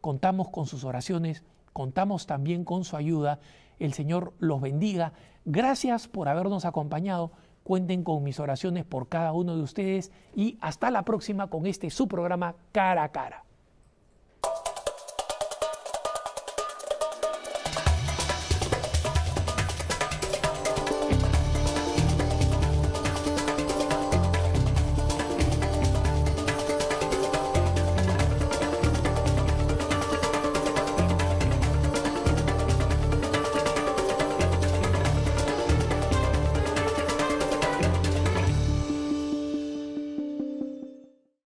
Contamos con sus oraciones, contamos también con su ayuda. El Señor los bendiga. Gracias por habernos acompañado. Cuenten con mis oraciones por cada uno de ustedes y hasta la próxima con este su programa Cara a Cara.